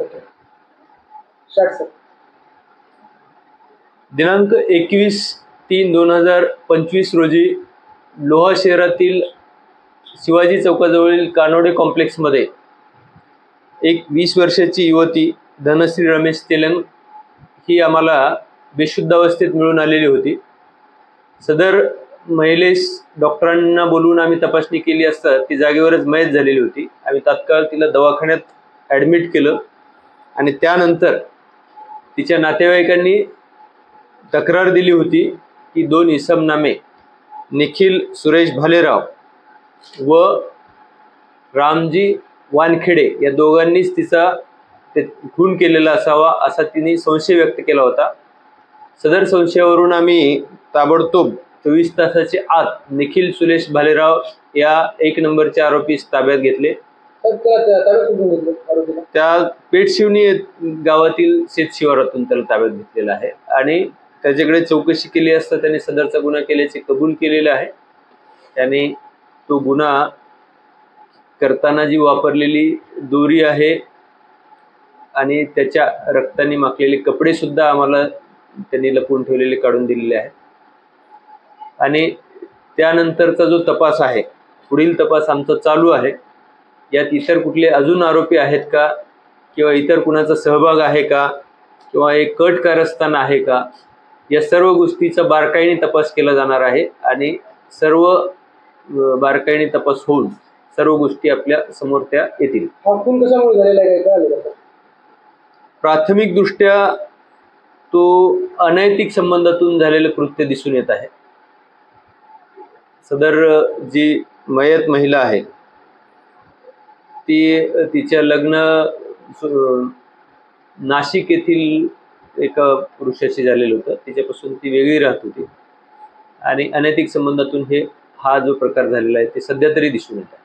Okay. Start sir. दिनांक 21/3/2025 रोजी लोहा शहरातील शिवाजी चौकाजवळील कानोडे कॉम्प्लेक्समध्ये एक 20 वर्षाची युवती धनश्री रमेश तेलंग ही आम्हाला बेशुद्ध अवस्थेत मिळून आलेली होती. सदर महिलेस डॉक्टरांना बोलवून आम्ही तपासणी केली असता ती जागेवरच मयत झालेली होती. आम्ही तात्काळ तिला दवाखान्यात ॲडमिट केलं आणि त्यानंतर तिच्या नातेवाईकांनी तक्रार दिली होती की 2 इसमनामे निखिल सुरेश भालेराव व रामजी वानखेडे या दोघांनीच तिचा खून केलेला असावा असा तिने संशय व्यक्त केला होता. सदर संशयावरून आम्ही ताबडतोब 24 तासाच्या आत निखिल सुरेश भालेराव या 1 नंबरचे आरोपीस ताब्यात घेतले. त्या पेठशिवणी गावातील शेतशिवारातून त्याला ताब्यात घेतलेला आहे आणि त्याच्याकडे चौकशी केली असता त्याने सदरचा गुन्हा केल्याचे कबूल केलेले आहे. त्याने तो गुन्हा करताना जी वापरलेली दोरी आहे आणि त्याच्या रक्ताने माखलेले कपडे सुद्धा आम्हाला त्यांनी लपवून ठेवलेले काढून दिलेले आहेत. आणि त्यानंतरचा जो तपास आहे, पुढील तपास आमचा चालू आहे. यात इतर कुठले अजून आरोपी आहेत का किंवा इतर कुणाचा सहभाग आहे का किंवा एक कट कारस्थान आहे का, या सर्व गोष्टीचा बारकाईने तपास केला जाणार आहे आणि सर्व बारकाईने तपास होऊन सर्व गोष्टी आपल्या समोर त्या येतील. खून कशामुळे झालेला आहे का? प्राथमिकदृष्ट्या तो अनैतिक संबंधातून झालेलं कृत्य दिसून येत आहे. सदर जी मयत महिला आहे ती तिच्या लग्न नाशिक येथील एका पुरुषाशी झालेलं होतं. तिच्यापासून ती वेगळी राहत होती आणि अनैतिक संबंधातून हा जो प्रकार झालेला आहे ते सध्या तरी दिसून येत आहे.